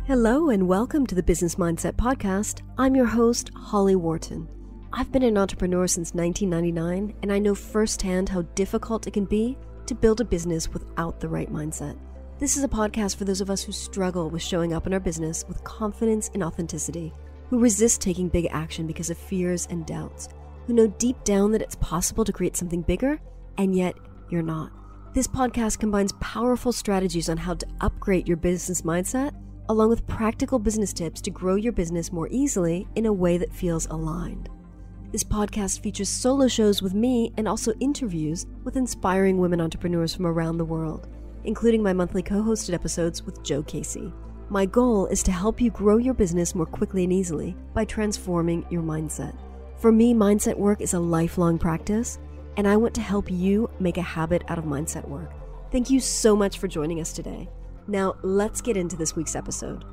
Hello and welcome to the Business Mindset Podcast. I'm your host, Holly Worton. I've been an entrepreneur since 1999, and I know firsthand how difficult it can be to build a business without the right mindset. This is a podcast for those of us who struggle with showing up in our business with confidence and authenticity, who resist taking big action because of fears and doubts, who know deep down that it's possible to create something bigger, and yet you're not. This podcast combines powerful strategies on how to upgrade your business mindset, along with practical business tips to grow your business more easily in a way that feels aligned. This podcast features solo shows with me and also interviews with inspiring women entrepreneurs from around the world, including my monthly co-hosted episodes with Joe Casey. My goal is to help you grow your business more quickly and easily by transforming your mindset. For me, mindset work is a lifelong practice, and I want to help you make a habit out of mindset work. Thank you so much for joining us today. Now, let's get into this week's episode.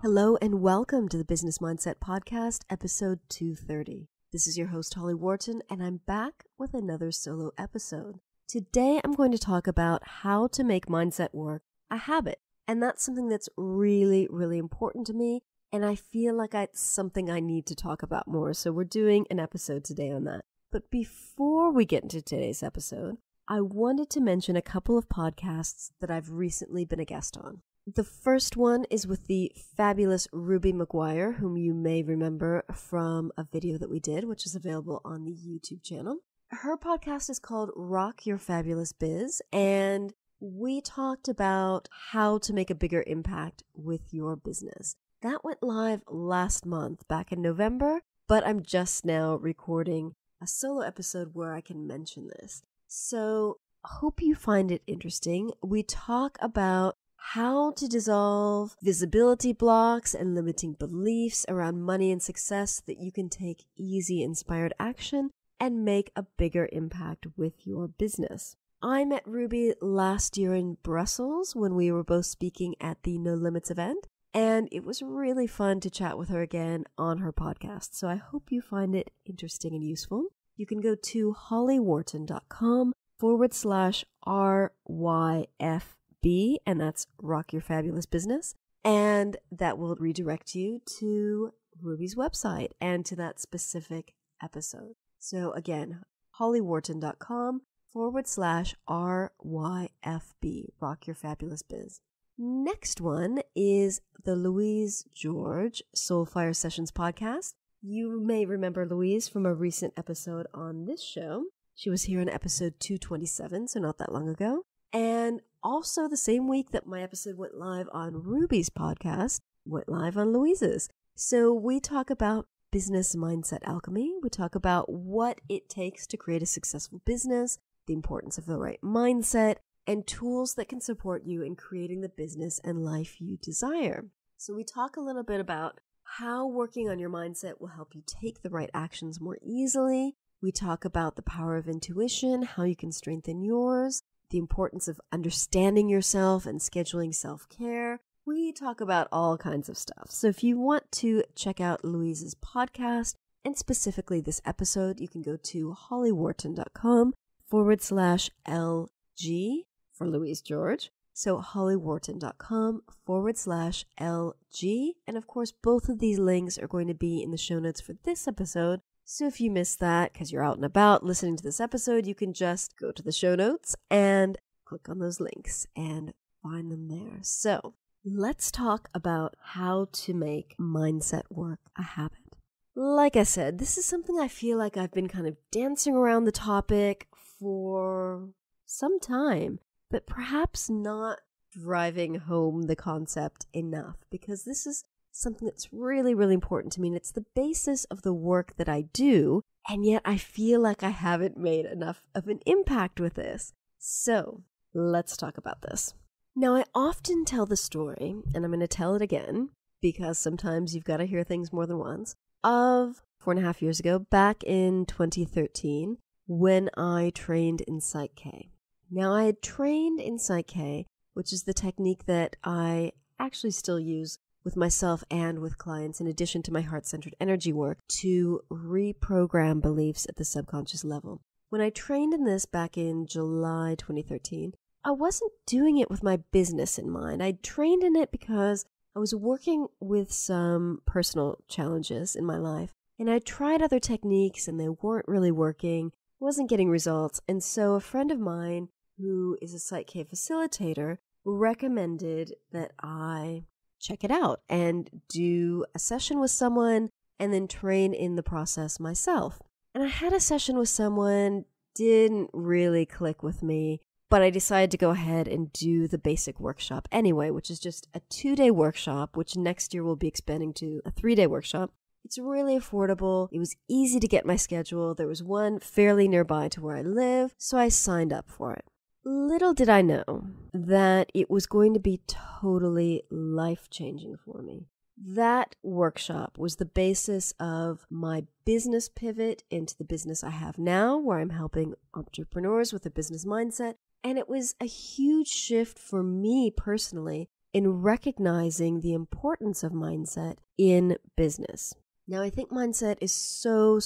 Hello and welcome to the Business Mindset Podcast, episode 230. This is your host, Holly Worton, and I'm back with another solo episode. Today, I'm going to talk about how to make mindset work a habit. And that's something that's really, really important to me. And I feel like it's something I need to talk about more. So we're doing an episode today on that. But before we get into today's episode, I wanted to mention a couple of podcasts that I've recently been a guest on. The first one is with the fabulous Ruby McGuire, whom you may remember from a video that we did, which is available on the YouTube channel. Her podcast is called Rock Your Fabulous Biz, and we talked about how to make a bigger impact with your business. That went live last month, back in November, but I'm just now recording a solo episode where I can mention this. So I hope you find it interesting. We talk about how to dissolve visibility blocks and limiting beliefs around money and success so that you can take easy, inspired action and make a bigger impact with your business. I met Ruby last year in Brussels when we were both speaking at the No Limits event, and it was really fun to chat with her again on her podcast. So I hope you find it interesting and useful. You can go to hollyworton.com/RYFB, and that's Rock Your Fabulous Business. And that will redirect you to Ruby's website and to that specific episode. So again, hollyworton.com/RYFB, Rock Your Fabulous Biz. Next one is the Louise George Soulfire Sessions podcast. You may remember Louise from a recent episode on this show. She was here in episode 227, so not that long ago. And also the same week that my episode went live on Ruby's podcast, went live on Louise's. So we talk about business mindset alchemy. We talk about what it takes to create a successful business, the importance of the right mindset, and tools that can support you in creating the business and life you desire. So we talk a little bit about how working on your mindset will help you take the right actions more easily. We talk about the power of intuition, how you can strengthen yours, the importance of understanding yourself and scheduling self-care. We talk about all kinds of stuff. So if you want to check out Louise's podcast, and specifically this episode, you can go to hollyworton.com/LG for Louise George. So hollyworton.com/LG. And of course, both of these links are going to be in the show notes for this episode. So if you missed that because you're out and about listening to this episode, you can just go to the show notes and click on those links and find them there. So let's talk about how to make mindset work a habit. Like I said, this is something I feel like I've been kind of dancing around the topic for some time, but perhaps not driving home the concept enough, because this is something that's really, really important to me, and it's the basis of the work that I do, and yet I feel like I haven't made enough of an impact with this. So let's talk about this. Now, I often tell the story, and I'm going to tell it again, because sometimes you've got to hear things more than once, of 4.5 years ago, back in 2013, when I trained in Psych K. Now, I had trained in Psych K, which is the technique that I actually still use with myself and with clients, in addition to my heart-centered energy work, to reprogram beliefs at the subconscious level. When I trained in this back in July 2013, I wasn't doing it with my business in mind. I trained in it because I was working with some personal challenges in my life, and I tried other techniques and they weren't really working, wasn't getting results. And so a friend of mine who is a Psych-K facilitator recommended that I check it out and do a session with someone and then train in the process myself. And I had a session with someone, didn't really click with me, but I decided to go ahead and do the basic workshop anyway, which is just a 2-day workshop, which next year will be expanding to a 3-day workshop. It's really affordable. It was easy to get my schedule. There was one fairly nearby to where I live, so I signed up for it. Little did I know that it was going to be totally life-changing for me. That workshop was the basis of my business pivot into the business I have now, where I'm helping entrepreneurs with a business mindset. And it was a huge shift for me personally in recognizing the importance of mindset in business. Now, I think mindset is so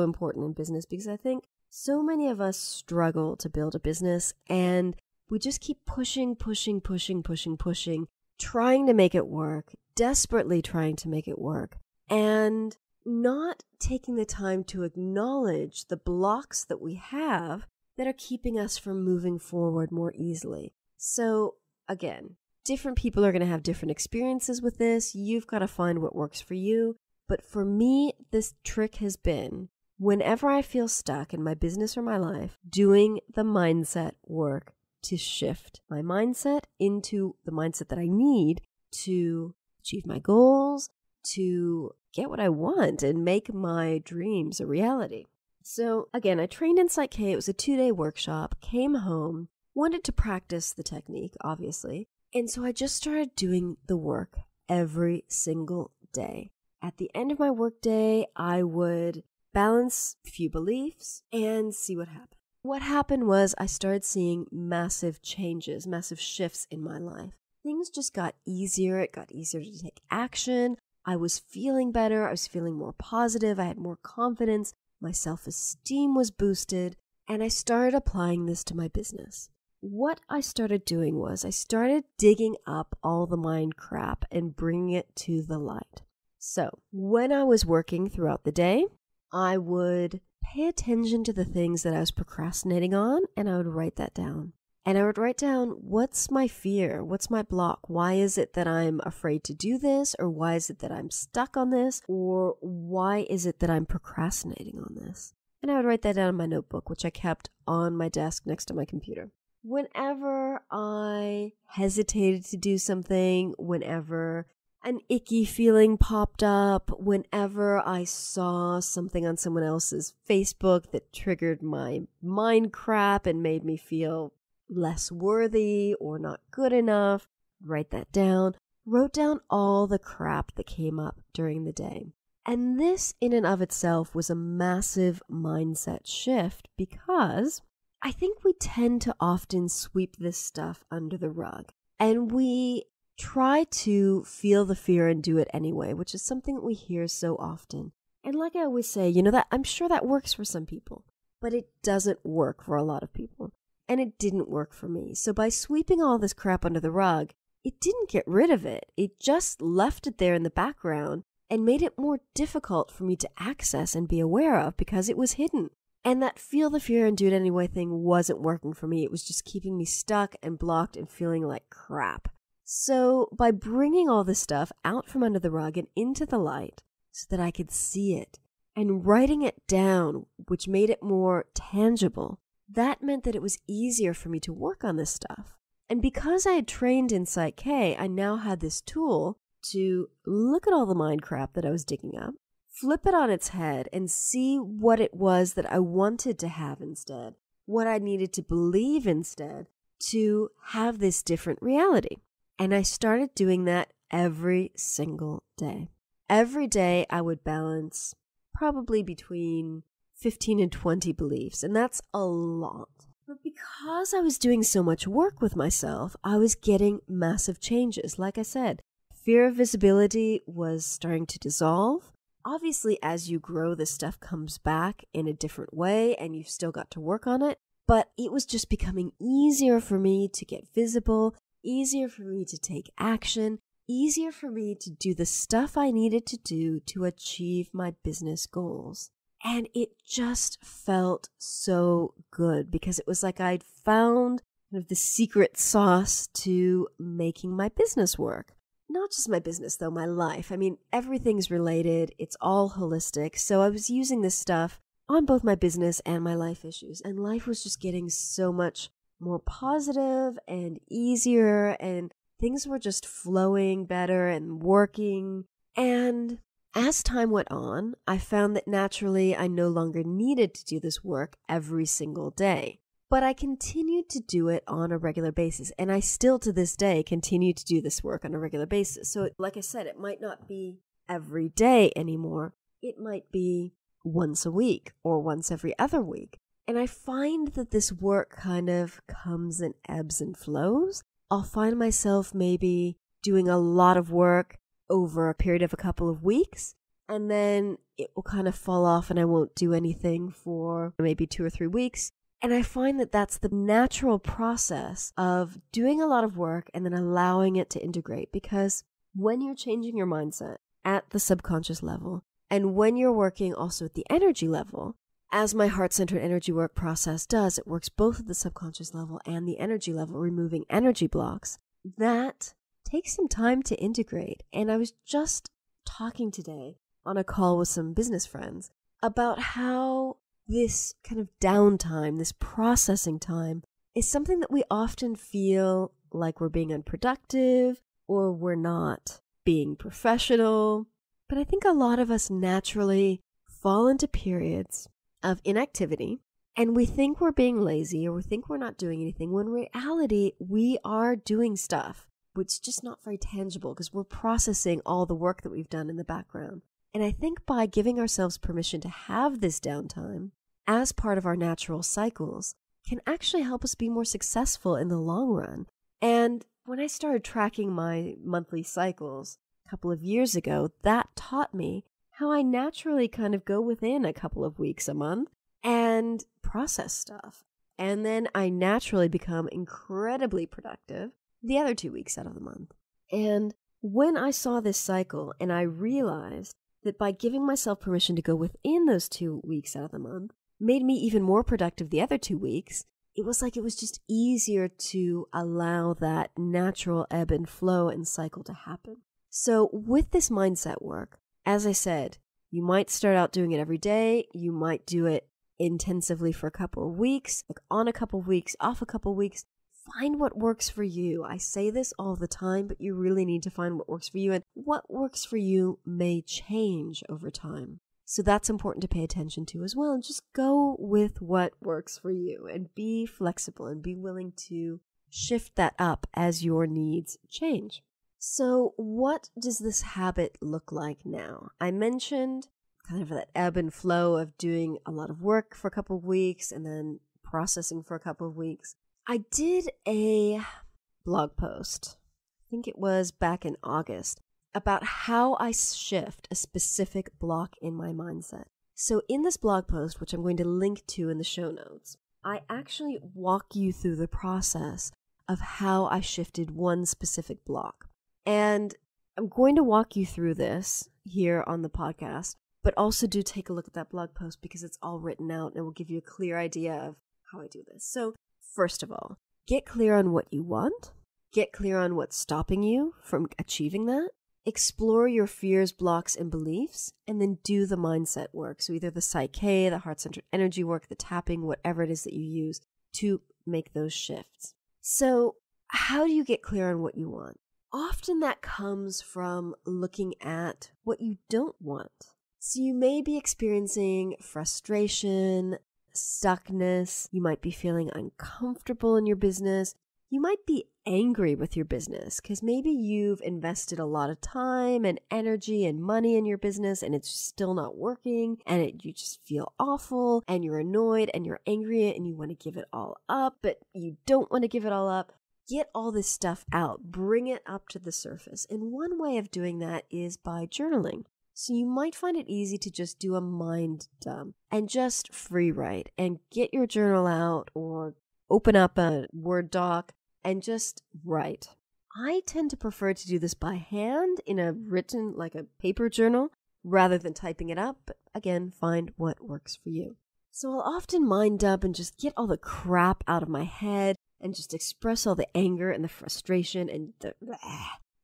important in business because I think so many of us struggle to build a business and we just keep pushing, trying to make it work, desperately trying to make it work, and not taking the time to acknowledge the blocks that we have that are keeping us from moving forward more easily. So again, different people are going to have different experiences with this. You've got to find what works for you. But for me, this trick has been, whenever I feel stuck in my business or my life, doing the mindset work to shift my mindset into the mindset that I need to achieve my goals, to get what I want and make my dreams a reality. So again, I trained in Psych-K. It was a 2-day workshop, came home, wanted to practice the technique, obviously. And so I just started doing the work every single day. At the end of my workday, I would balance a few beliefs and see what happened. What happened was I started seeing massive changes, massive shifts in my life. Things just got easier. It got easier to take action. I was feeling better. I was feeling more positive. I had more confidence. My self-esteem was boosted, and I started applying this to my business. What I started doing was I started digging up all the mind crap and bringing it to the light. So when I was working throughout the day, I would pay attention to the things that I was procrastinating on, and I would write that down. And I would write down, what's my fear? What's my block? Why is it that I'm afraid to do this? Or why is it that I'm stuck on this? Or why is it that I'm procrastinating on this? And I would write that down in my notebook, which I kept on my desk next to my computer. Whenever I hesitated to do something, whenever an icky feeling popped up, whenever I saw something on someone else's Facebook that triggered my mind crap and made me feel less worthy or not good enough, write that down, wrote down all the crap that came up during the day. And this in and of itself was a massive mindset shift because I think we tend to often sweep this stuff under the rug and we try to feel the fear and do it anyway, which is something that we hear so often. And like I always say, that I'm sure that works for some people, but it doesn't work for a lot of people. And it didn't work for me. So by sweeping all this crap under the rug, it didn't get rid of it. It just left it there in the background and made it more difficult for me to access and be aware of because it was hidden. And that feel the fear and do it anyway thing wasn't working for me. It was just keeping me stuck and blocked and feeling like crap. So by bringing all this stuff out from under the rug and into the light so that I could see it and writing it down, which made it more tangible, that meant that it was easier for me to work on this stuff. And because I had trained in Psych-K, I now had this tool to look at all the mind crap that I was digging up, flip it on its head, and see what it was that I wanted to have instead, what I needed to believe instead to have this different reality. And I started doing that every single day. Every day I would balance probably between 15 and 20 beliefs, and that's a lot. But because I was doing so much work with myself, I was getting massive changes. Like I said, fear of visibility was starting to dissolve. Obviously, as you grow, this stuff comes back in a different way, and you've still got to work on it. But it was just becoming easier for me to get visible, easier for me to take action, easier for me to do the stuff I needed to do to achieve my business goals. And it just felt so good because it was like I'd found kind of the secret sauce to making my business work. Not just my business, though, my life. I mean, everything's related. It's all holistic. So I was using this stuff on both my business and my life issues. And life was just getting so much more positive and easier. And things were just flowing better and working. And as time went on, I found that naturally I no longer needed to do this work every single day. But I continued to do it on a regular basis. And I still to this day continue to do this work on a regular basis. So like I said, it might not be every day anymore. It might be once a week or once every other week. And I find that this work kind of comes in ebbs and flows. I'll find myself maybe doing a lot of work over a period of a couple of weeks, and then it will kind of fall off and I won't do anything for maybe 2 or 3 weeks. And I find that that's the natural process of doing a lot of work and then allowing it to integrate. Because when you're changing your mindset at the subconscious level, and when you're working also at the energy level, as my heart-centered energy work process does, it works both at the subconscious level and the energy level, removing energy blocks. That takes some time to integrate. And I was just talking today on a call with some business friends about how this kind of downtime, this processing time, is something that we often feel like we're being unproductive or we're not being professional. But I think a lot of us naturally fall into periods of inactivity and we think we're being lazy or we think we're not doing anything when in reality we are doing stuff, but it's just not very tangible because we're processing all the work that we've done in the background. And I think by giving ourselves permission to have this downtime as part of our natural cycles can actually help us be more successful in the long run. And when I started tracking my monthly cycles a couple of years ago, that taught me how I naturally kind of go within a couple of weeks a month and process stuff. And then I naturally become incredibly productive the other 2 weeks out of the month. And when I saw this cycle and I realized that by giving myself permission to go within those 2 weeks out of the month made me even more productive the other 2 weeks, it was like it was just easier to allow that natural ebb and flow and cycle to happen. So with this mindset work, as I said, you might start out doing it every day. You might do it intensively for a couple of weeks, like on a couple of weeks, off a couple of weeks. Find what works for you. I say this all the time, but you really need to find what works for you. And what works for you may change over time. So that's important to pay attention to as well. And just go with what works for you and be flexible and be willing to shift that up as your needs change. So what does this habit look like now? I mentioned kind of that ebb and flow of doing a lot of work for a couple of weeks and then processing for a couple of weeks. I did a blog post, I think it was back in August, about how I shift a specific block in my mindset. So in this blog post, which I'm going to link to in the show notes, I actually walk you through the process of how I shifted one specific block. And I'm going to walk you through this here on the podcast, but also do take a look at that blog post because it's all written out and it will give you a clear idea of how I do this. So first of all, get clear on what you want. Get clear on what's stopping you from achieving that. Explore your fears, blocks, and beliefs, and then do the mindset work. So either the psyche, the heart-centered energy work, the tapping, whatever it is that you use to make those shifts. So how do you get clear on what you want? Often that comes from looking at what you don't want. So you may be experiencing frustration, stuckness. You might be feeling uncomfortable in your business. You might be angry with your business because maybe you've invested a lot of time and energy and money in your business and it's still not working and you just feel awful and you're annoyed and you're angry and you want to give it all up, but you don't want to give it all up. Get all this stuff out. Bring it up to the surface. And one way of doing that is by journaling. So you might find it easy to just do a mind dump and just free write and get your journal out or open up a Word doc and just write. I tend to prefer to do this by hand in a written, like a paper journal, rather than typing it up. But again, find what works for you. So I'll often mind dump and just get all the crap out of my head and just express all the anger and the frustration and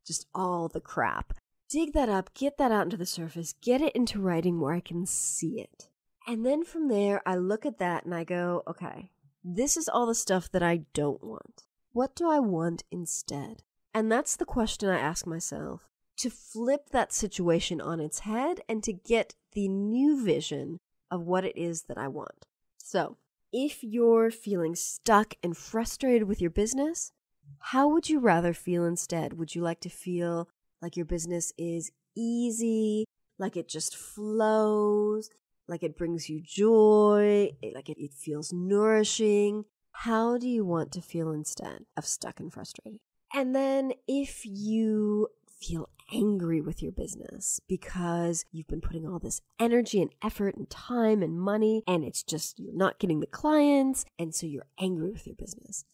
just all the crap. Dig that up, get that out into the surface, get it into writing where I can see it. And then from there, I look at that and I go, okay, this is all the stuff that I don't want. What do I want instead? And that's the question I ask myself, to flip that situation on its head and to get the new vision of what it is that I want. So, if you're feeling stuck and frustrated with your business, how would you rather feel instead? Would you like to feel like your business is easy, like it just flows, like it brings you joy, like it feels nourishing? How do you want to feel instead of stuck and frustrated? And then if you feel angry with your business because you've been putting all this energy and effort and time and money and it's just you're not getting the clients and so you're angry with your business,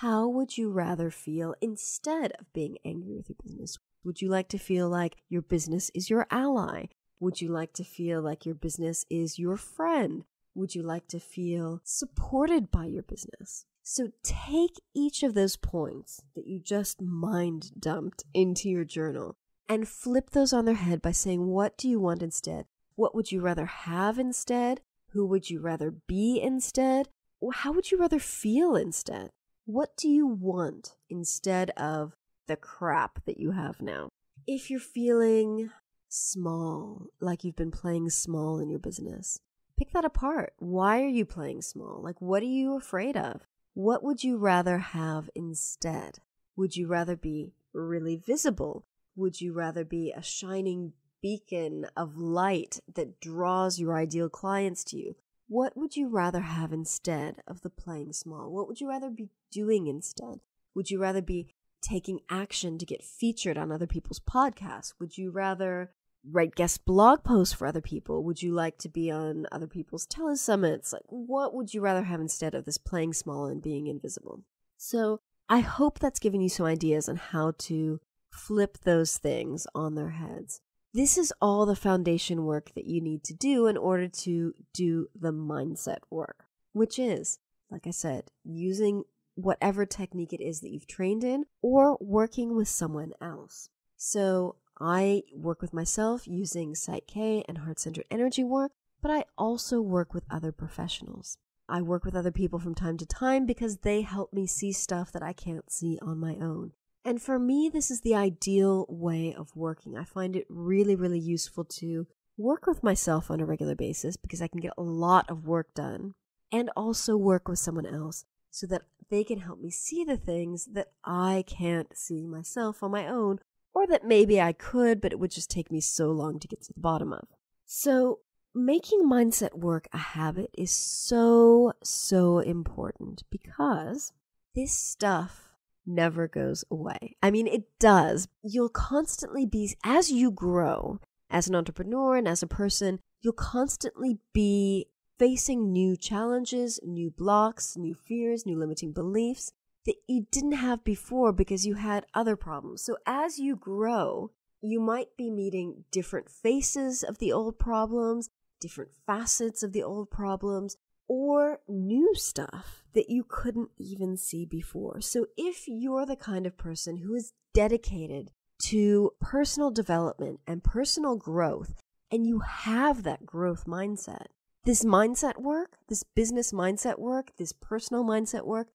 how would you rather feel instead of being angry with your business? Would you like to feel like your business is your ally? Would you like to feel like your business is your friend? Would you like to feel supported by your business? So take each of those points that you just mind dumped into your journal and flip those on their head by saying, what do you want instead? What would you rather have instead? Who would you rather be instead? How would you rather feel instead? What do you want instead of the crap that you have now? If you're feeling small, like you've been playing small in your business, pick that apart. Why are you playing small? Like, what are you afraid of? What would you rather have instead? Would you rather be really visible? Would you rather be a shining beacon of light that draws your ideal clients to you? What would you rather have instead of the playing small? What would you rather be doing instead? Would you rather be taking action to get featured on other people's podcasts? Would you rather write guest blog posts for other people? Would you like to be on other people's telesummits? Like, what would you rather have instead of this playing small and being invisible? So I hope that's given you some ideas on how to flip those things on their heads. This is all the foundation work that you need to do in order to do the mindset work, which is, like I said, using whatever technique it is that you've trained in or working with someone else. So I work with myself using Psych-K and heart-centered energy work, but I also work with other professionals. I work with other people from time to time because they help me see stuff that I can't see on my own. And for me, this is the ideal way of working. I find it really, really useful to work with myself on a regular basis because I can get a lot of work done and also work with someone else so that they can help me see the things that I can't see myself on my own, or that maybe I could, but it would just take me so long to get to the bottom of. So making mindset work a habit is so, so important because this stuff never goes away. I mean, it does. You'll constantly be, as you grow as an entrepreneur and as a person, you'll constantly be facing new challenges, new blocks, new fears, new limiting beliefs that you didn't have before because you had other problems. So as you grow, you might be meeting different faces of the old problems, different facets of the old problems, or new stuff that you couldn't even see before. So if you're the kind of person who is dedicated to personal development and personal growth, and you have that growth mindset, this mindset work, this business mindset work, this personal mindset work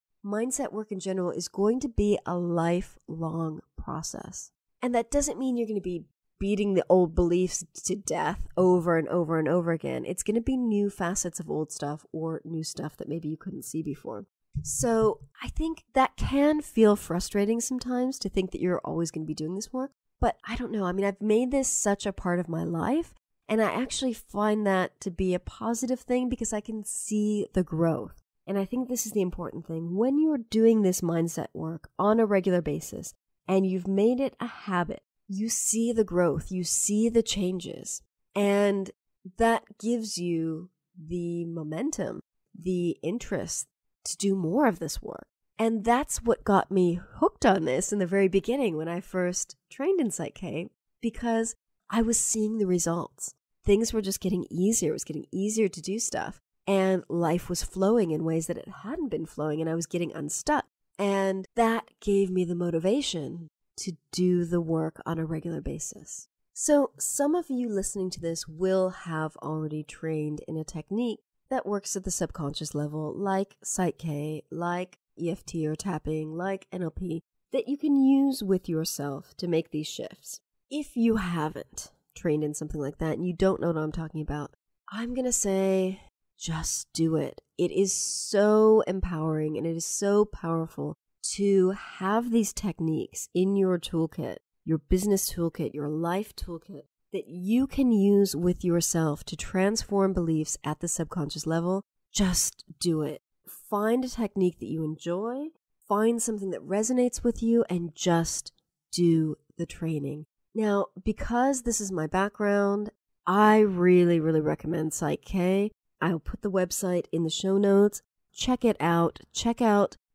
in general is going to be a lifelong process. And that doesn't mean you're going to be beating the old beliefs to death over and over and over again. It's going to be new facets of old stuff or new stuff that maybe you couldn't see before. So I think that can feel frustrating sometimes to think that you're always going to be doing this work. But I don't know. I mean, I've made this such a part of my life, and I actually find that to be a positive thing because I can see the growth. And I think this is the important thing. When you're doing this mindset work on a regular basis and you've made it a habit, you see the growth, you see the changes, and that gives you the momentum, the interest to do more of this work. And that's what got me hooked on this in the very beginning when I first trained in Psych K, because I was seeing the results. Things were just getting easier. It was getting easier to do stuff. And life was flowing in ways that it hadn't been flowing, and I was getting unstuck. And that gave me the motivation to do the work on a regular basis. So some of you listening to this will have already trained in a technique that works at the subconscious level, like Psych K, like EFT or tapping, like NLP, that you can use with yourself to make these shifts. If you haven't trained in something like that and you don't know what I'm talking about, I'm going to say just do it. It is so empowering and it is so powerful to have these techniques in your toolkit, your business toolkit, your life toolkit, that you can use with yourself to transform beliefs at the subconscious level. Just do it. Find a technique that you enjoy, find something that resonates with you, and just do the training. Now, because this is my background, I really, really recommend Psych K. I'll put the website in the show notes. Check it out.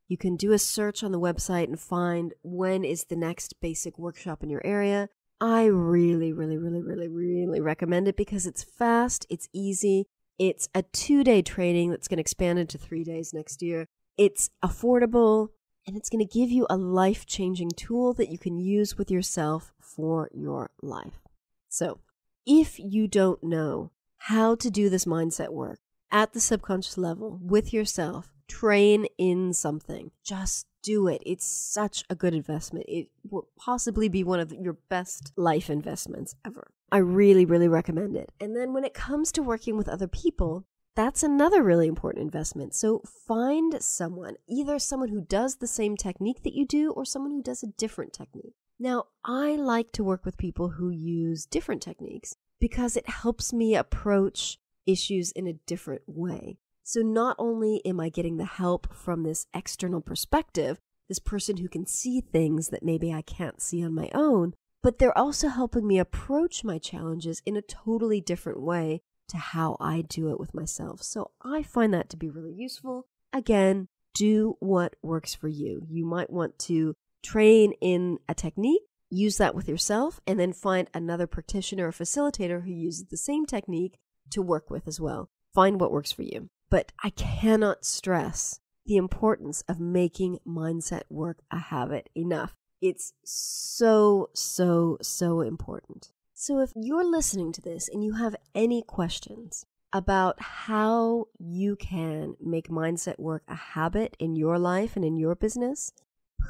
You can do a search on the website and find when is the next basic workshop in your area. I really, really, really, really, really recommend it because it's fast, it's easy. It's a 2-day training that's going to expand into 3 days next year. It's affordable, and it's going to give you a life-changing tool that you can use with yourself for your life. So, if you don't know how to do this mindset work at the subconscious level with yourself, train in something, just do it. It's such a good investment. It will possibly be one of your best life investments ever. I really, really recommend it. And then when it comes to working with other people, that's another really important investment. So find someone, either someone who does the same technique that you do or someone who does a different technique. Now, I like to work with people who use different techniques because it helps me approach issues in a different way. So not only am I getting the help from this external perspective, this person who can see things that maybe I can't see on my own, but they're also helping me approach my challenges in a totally different way to how I do it with myself. So I find that to be really useful. Again, do what works for you. You might want to train in a technique, use that with yourself, and then find another practitioner or facilitator who uses the same technique to work with as well. Find what works for you. But I cannot stress the importance of making mindset work a habit enough. It's so, so, so important. So if you're listening to this and you have any questions about how you can make mindset work a habit in your life and in your business,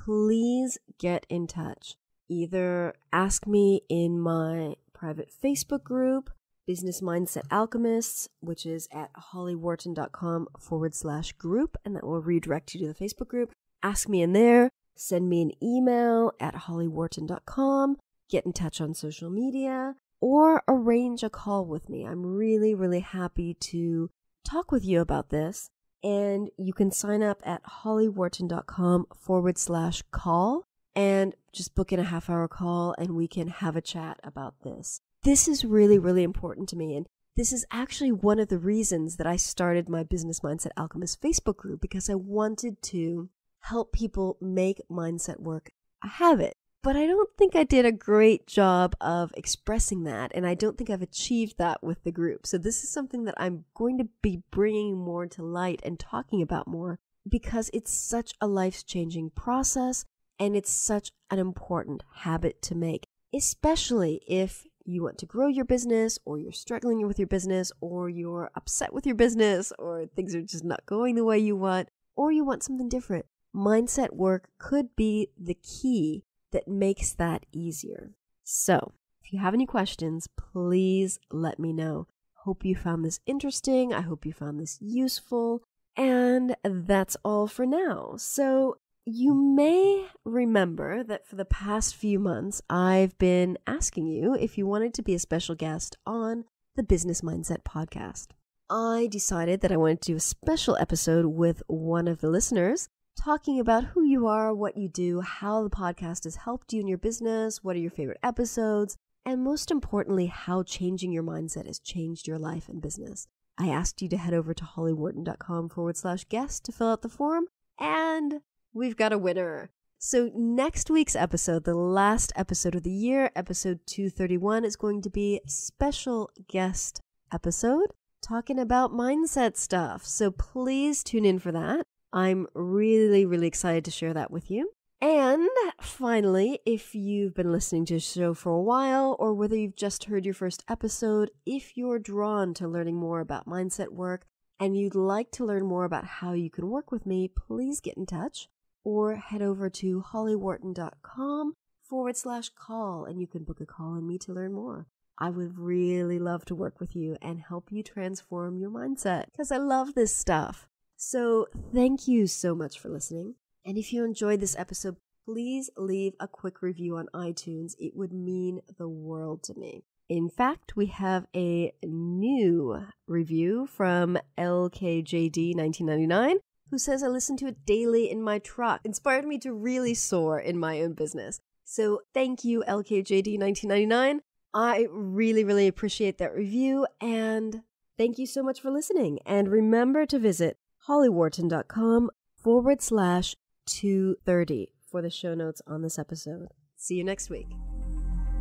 please get in touch. Either ask me in my private Facebook group, Business Mindset Alchemists, which is at hollyworton.com/group, and that will redirect you to the Facebook group. Ask me in there, send me an email at hollyworton.com, get in touch on social media, or arrange a call with me. I'm really, really happy to talk with you about this. And you can sign up at hollyworton.com/call and just book in a half-hour call and we can have a chat about this. This is really, really important to me. And this is actually one of the reasons that I started my Business Mindset Alchemist Facebook group, because I wanted to help people make mindset work a habit. But I don't think I did a great job of expressing that, and I don't think I've achieved that with the group. So this is something that I'm going to be bringing more to light and talking about more, because it's such a life-changing process, and it's such an important habit to make, especially if you want to grow your business, or you're struggling with your business, or you're upset with your business, or things are just not going the way you want, or you want something different. Mindset work could be the key that makes that easier. So, if you have any questions, please let me know. Hope you found this interesting. I hope you found this useful. And that's all for now. So, you may remember that for the past few months, I've been asking you if you wanted to be a special guest on the Business Mindset podcast. I decided that I wanted to do a special episode with one of the listeners, talking about who you are, what you do, how the podcast has helped you in your business, what are your favorite episodes, and most importantly, how changing your mindset has changed your life and business. I asked you to head over to hollyworton.com/guest to fill out the form, and we've got a winner. So next week's episode, the last episode of the year, episode 231, is going to be a special guest episode talking about mindset stuff. So please tune in for that. I'm really, really excited to share that with you. And finally, if you've been listening to the show for a while, or whether you've just heard your first episode, if you're drawn to learning more about mindset work and you'd like to learn more about how you can work with me, please get in touch or head over to hollyworton.com/call and you can book a call on me to learn more. I would really love to work with you and help you transform your mindset because I love this stuff. So thank you so much for listening. And if you enjoyed this episode, please leave a quick review on iTunes. It would mean the world to me. In fact, we have a new review from LKJD1999 who says, I listen to it daily in my truck. Inspired me to really soar in my own business. So thank you, LKJD1999. I really, really appreciate that review. And thank you so much for listening. And remember to visit hollyworton.com/230 for the show notes on this episode. See you next week.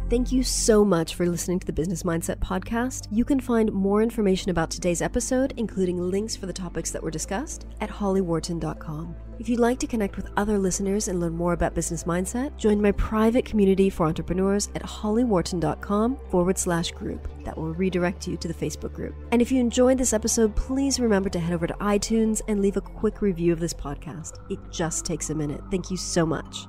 Thank you so much for listening to the Business Mindset Podcast. You can find more information about today's episode, including links for the topics that were discussed, at hollyworton.com. If you'd like to connect with other listeners and learn more about business mindset, join my private community for entrepreneurs at hollyworton.com/group. That will redirect you to the Facebook group. And if you enjoyed this episode, please remember to head over to iTunes and leave a quick review of this podcast. It just takes a minute. Thank you so much.